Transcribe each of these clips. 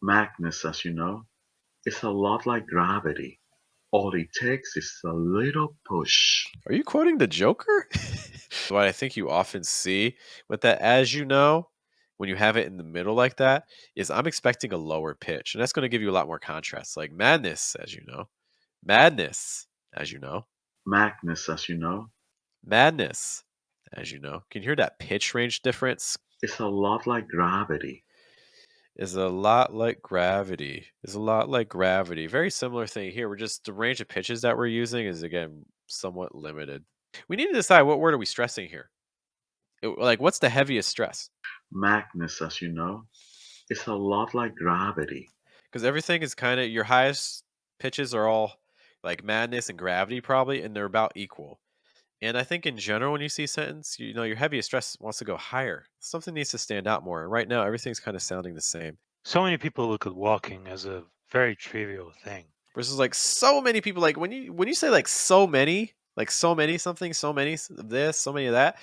Magnus, as you know, is a lot like gravity. All it takes is a little push. Are you quoting the Joker? What I think you often see with that, as you know, when you have it in the middle like that, is I'm expecting a lower pitch. And that's going to give you a lot more contrast. Like madness, as you know. Madness, as you know. Magnus, as you know, Madness, as you know. Can you hear that pitch range difference? is a lot like gravity. Is a lot like gravity. Is a lot like gravity. Very similar thing here. We're just the range of pitches that we're using is again somewhat limited. We need to decide what word are we stressing here. Like what's the heaviest stress? Magnus, as you know, is a lot like gravity. Because everything is kind of your highest pitches are all like madness and gravity probably, and they're about equal. And I think in general, when you see sentence, you know your heaviest stress wants to go higher. Something needs to stand out more. And right now, everything's kind of sounding the same. So many people look at walking as a very trivial thing. Versus like so many people, like when you say like so many something, so many of this, so many of that.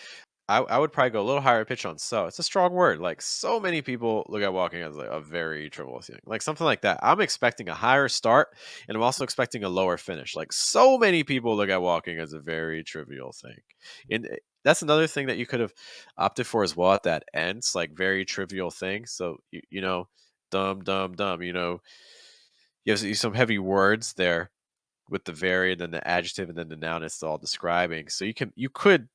I would probably go a little higher pitch on so. It's a strong word. Like so many people look at walking as like a very trivial thing. Like something like that. I'm expecting a higher start and I'm also expecting a lower finish. Like so many people look at walking as a very trivial thing. And that's another thing that you could have opted for as well at that end. It's like very trivial thing. So you know, dumb, dumb, dumb, you know, you have some heavy words there with the very and then the adjective and then the noun it's all describing. So you could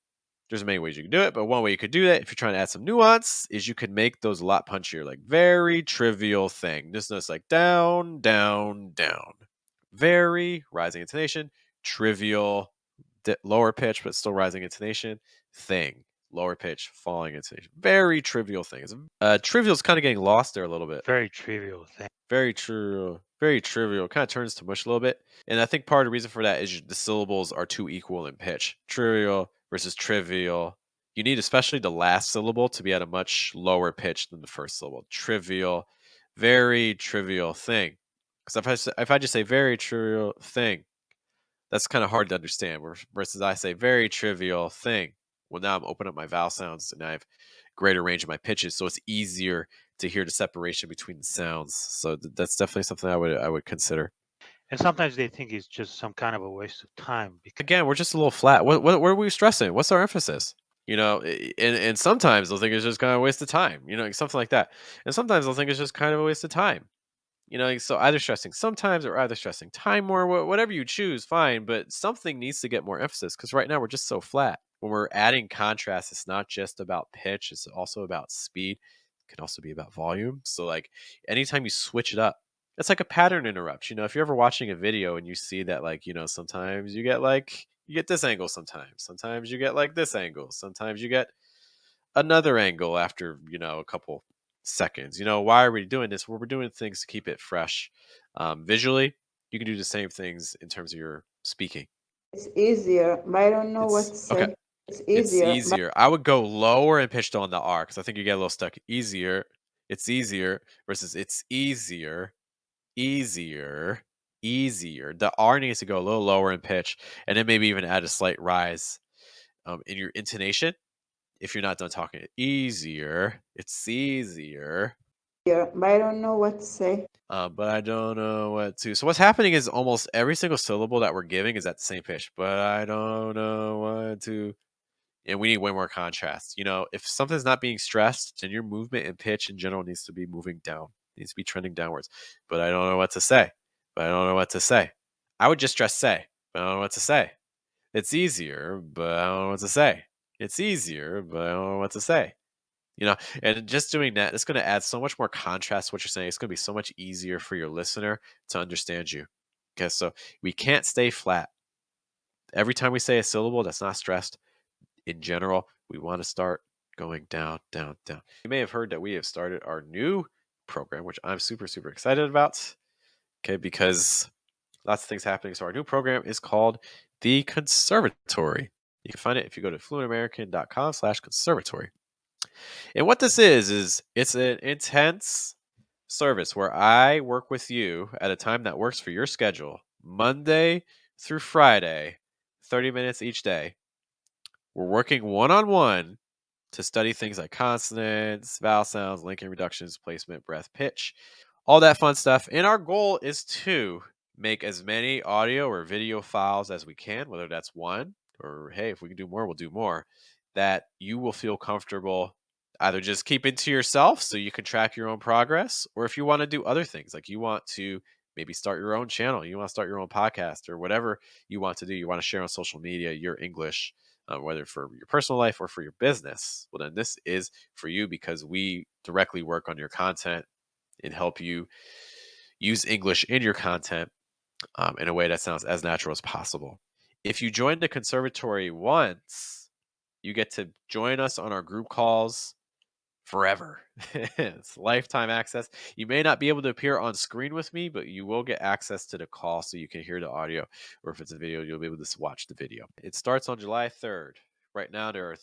there's many ways you can do it, but one way you could do that if you're trying to add some nuance is you could make those a lot punchier, like very trivial thing. Just notice like down, down, down. Very rising intonation, trivial, lower pitch but still rising intonation, thing. Lower pitch, falling intonation. Very trivial thing. Trivial is kind of getting lost there a little bit. Very trivial thing. Very true. Very trivial. Kind of turns to mush a little bit. And I think part of the reason for that is the syllables are too equal in pitch. Trivial versus trivial. You need especially the last syllable to be at a much lower pitch than the first syllable. Trivial. Very trivial thing. Because if I just say very trivial thing, that's kind of hard to understand. Versus I say very trivial thing. Well, now I'm opening up my vowel sounds and I have greater range of my pitches, so it's easier to hear the separation between the sounds. So that's definitely something I would consider. And sometimes they think it's just some kind of a waste of time because Again, we're just a little flat. What are we stressing? What's our emphasis? You know, and sometimes they'll think it's just kind of a waste of time. You know, like something like that. And sometimes they'll think it's just kind of a waste of time. You know, so either stressing sometimes or either stressing time more, whatever you choose, fine. But something needs to get more emphasis because right now we're just so flat. When we're adding contrast, it's not just about pitch; it's also about speed. It can also be about volume. So, like, anytime you switch it up, it's like a pattern interrupt. You know, if you're ever watching a video and you see that, like, you know, sometimes you get this angle, sometimes you get like this angle, sometimes you get another angle after a couple seconds. Why are we doing this? Well, we're doing things to keep it fresh. Visually, you can do the same things in terms of your speaking. It's easier, but I don't know what It's to okay. say. It's It's easier, but easier. I would go lower and pitched on the R because I think you get a little stuck. Easier. It's easier versus it's easier. Easier. Easier. The R needs to go a little lower in pitch and then maybe even add a slight rise in your intonation if you're not done talking. Easier. It's easier. I don't know what to say. But I don't know what to. So what's happening is almost every single syllable that we're giving is at the same pitch. But I don't know what to. And we need way more contrast. If something's not being stressed, then your movement and pitch in general needs to be moving down. Needs to be trending downwards. But I don't know what to say. But I don't know what to say. I would just stress say. But I don't know what to say. It's easier, but I don't know what to say. It's easier, but I don't know what to say. And just doing that, it's going to add so much more contrast to what you're saying. It's going to be so much easier for your listener to understand you. Okay, so we can't stay flat. Every time we say a syllable that's not stressed, in general, we want to start going down, down, down. You may have heard that we have started our new program, which I'm super, super excited about. Okay, because lots of things happening. So our new program is called the Conservatory. You can find it if you go to fluentamerican.com/conservatory. And what this is it's an intense service where I work with you at a time that works for your schedule, Monday through Friday, 30 minutes each day. We're working one-on-one to study things like consonants, vowel sounds, linking reductions, placement, breath, pitch, all that fun stuff. And our goal is to make as many audio or video files as we can, whether that's one or hey, if we can do more, we'll do more, that you will feel comfortable either just keeping to yourself so you can track your own progress, or if you want to do other things, like you want to maybe start your own channel, you want to start your own podcast, or whatever you want to do, you want to share on social media your English, whether for your personal life or for your business, well, then this is for you because we directly work on your content and help you use English in your content in a way that sounds as natural as possible. If you join the conservatory once, you get to join us on our group calls forever. It's lifetime access. You may not be able to appear on screen with me, but you will get access to the call so you can hear the audio, or if it's a video, you'll be able to watch the video. It starts on July 3rd. Right now, there are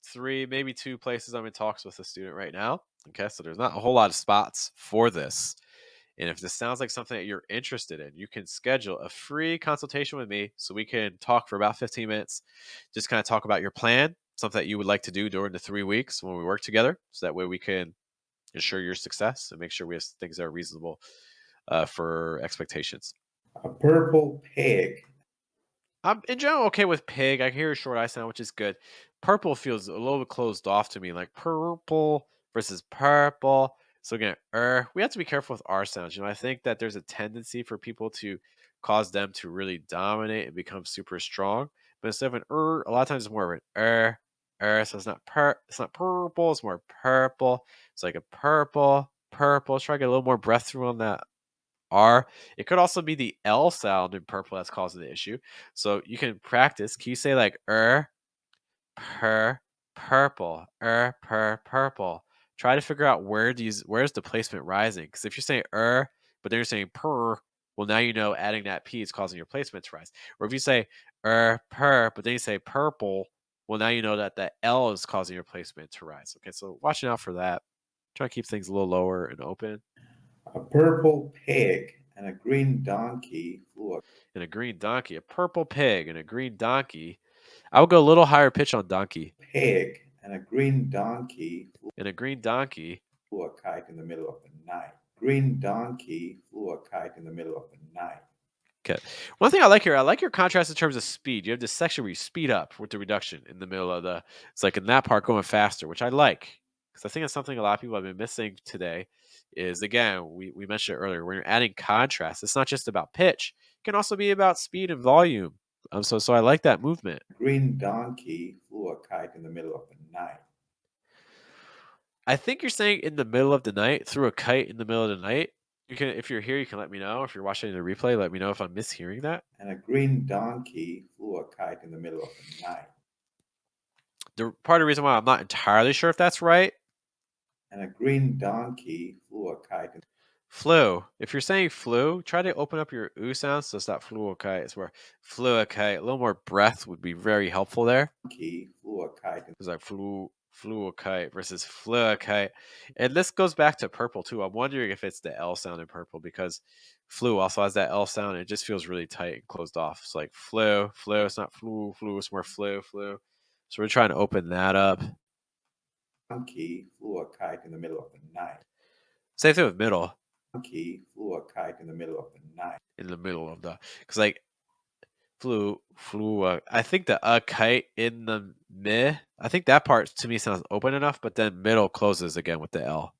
three, maybe two places I'm in talks with a student right now. Okay, so there's not a whole lot of spots for this. And if this sounds like something that you're interested in, you can schedule a free consultation with me so we can talk for about 15 minutes, just kind of talk about your plan, something that you would like to do during the 3 weeks when we work together. So that way we can ensure your success and make sure we have things that are reasonable for expectations. A purple pig. I'm in general okay with pig. I hear a short I sound, which is good. Purple feels a little bit closed off to me, like purple versus purple. So again, we have to be careful with R sounds. I think that there's a tendency for people to cause them to really dominate and become super strong. But instead of an a lot of times it's more of an so it's not it's not purple, it's more purple. It's like a purple. Try to get a little more breath through on that R. It could also be the L sound in purple that's causing the issue. So you can practice. Can you say like per, purple, per, purple? Try to figure out where's the placement rising. Because if you're saying but then you're saying per, well, now you know adding that P is causing your placement to rise. Or if you say per, but then you say purple, well, now you know that the L is causing your placement to rise. Okay, so watching out for that. Try to keep things a little lower and open. A purple pig and a green donkey flew And a green donkey, a purple pig and a green donkey. I would go a little higher pitch on donkey. Pig and a green donkey And a green donkey flew a kite in the middle of the night. Green donkey flew a kite in the middle of the night. Okay. One thing I like here, I like your contrast in terms of speed. You have this section where you speed up with the reduction in the middle of the. It's like in that part going faster, which I like because I think that's something a lot of people have been missing today. Is again, we mentioned it earlier. When you're adding contrast, it's not just about pitch; it can also be about speed and volume. So I like that movement. Green donkey flew a kite in the middle of the night. I think you're saying in the middle of the night, through a kite in the middle of the night. You can, if you're here, you can let me know. If you're watching the replay, let me know if I'm mishearing that. And a green donkey flew a kite in the middle of the night. The part of the reason why I'm not entirely sure if that's right. And a green donkey flew a kite. Flew. If you're saying flew, try to open up your oo sound so it's not flew a kite. It's where flew a kite. A little more breath would be very helpful there. Donkey flew a kite. It's like flew a kite versus flew a kite. And this goes back to purple too. I'm wondering if it's the L sound in purple because flew also has that L sound. And it just feels really tight and closed off. It's like flew. It's not flew. It's more flew. So we're trying to open that up. Donkey flew a kite in the middle of the night. Same thing with middle. Donkey flew a kite in the middle of the night. In the middle of the, because like flew. I think the kite in the meh. I think that part to me sounds open enough, but then middle closes again with the L.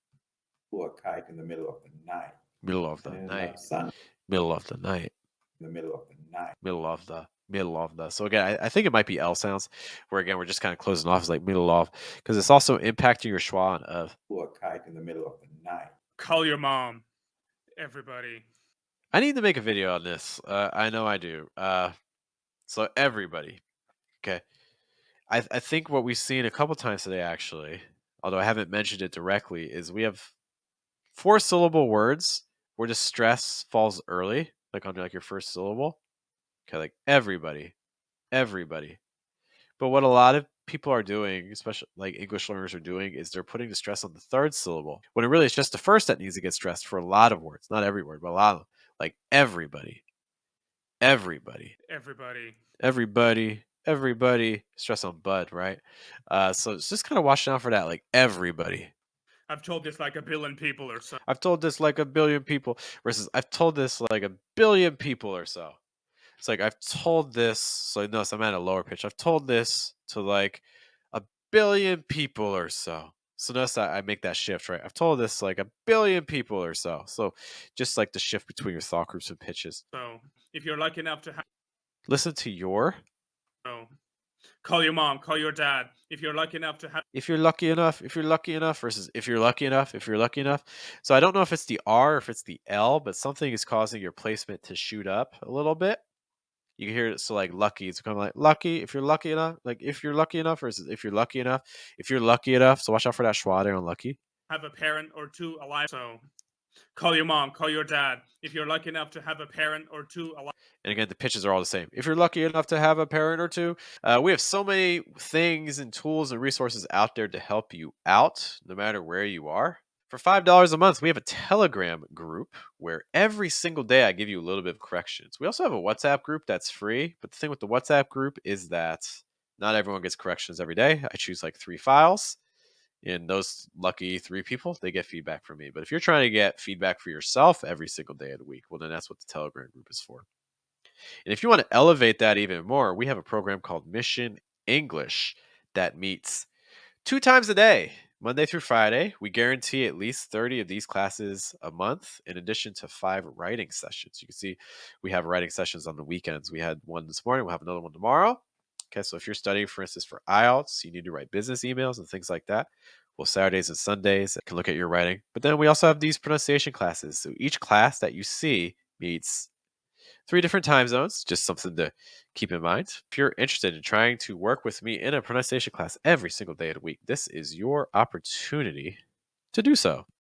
Flew a kite in the middle of the night. Middle of the night. Middle of the night. In the middle of the night. Middle of the. So again, I think it might be L sounds, where again we're just kind of closing off as like middle of, because it's also impacting your schwa of. Flew a kite in the middle of the night. Call your mom, everybody. I need to make a video on this. I know I do. So everybody, okay. I think what we've seen a couple times today, actually, although I haven't mentioned it directly, is we have 4-syllable words where the stress falls early, like on like your first syllable. Okay, like everybody. But what a lot of people are doing, especially like English learners are doing, is they're putting the stress on the third syllable, when it really is just the first that needs to get stressed for a lot of words. Not every word, but a lot of them. Like everybody. Stress on bud, right? So it's just kind of watching out for that, like everybody. I've told this like a billion people or so. I've told this like a billion people versus I've told this like a billion people or so. It's like I've told this, so notice I'm at a lower pitch. I've told this to like a billion people or so. So notice that I make that shift, right? I've told this like a billion people or so. So just like the shift between your thought groups and pitches. So if you're lucky enough to have, Listen to your. so call your mom, call your dad. If you're lucky enough to have, If you're lucky enough versus if you're lucky enough. So I don't know if it's the R or if it's the L, but something is causing your placement to shoot up a little bit. You can hear it. So like lucky, it's kind of like lucky. If you're lucky enough, like if you're lucky enough versus if you're lucky enough. If you're lucky enough, so watch out for that schwa there on lucky. have a parent or two alive. So call your mom, call your dad. If you're lucky enough to have a parent or two alive. And again, the pitches are all the same. If you're lucky enough to have a parent or two, we have so many things and tools and resources out there to help you out, no matter where you are. For $5 a month, we have a Telegram group where every single day I give you a little bit of corrections. We also have a WhatsApp group that's free, but the thing with the WhatsApp group is that not everyone gets corrections every day. I choose like 3 files, and those lucky 3 people, they get feedback from me. But if you're trying to get feedback for yourself every single day of the week, well, then that's what the Telegram group is for. And if you want to elevate that even more, we have a program called Mission English that meets 2 times a day, Monday through Friday. We guarantee at least 30 of these classes a month, in addition to 5 writing sessions. You can see we have writing sessions on the weekends. We had one this morning. We'll have another one tomorrow. Okay, so if you're studying, for instance, for IELTS, you need to write business emails and things like that. Well, Saturdays and Sundays can look at your writing. But then we also have these pronunciation classes. So each class that you see meets 3 different time zones, just something to keep in mind. If you're interested in trying to work with me in a pronunciation class every single day of the week, this is your opportunity to do so.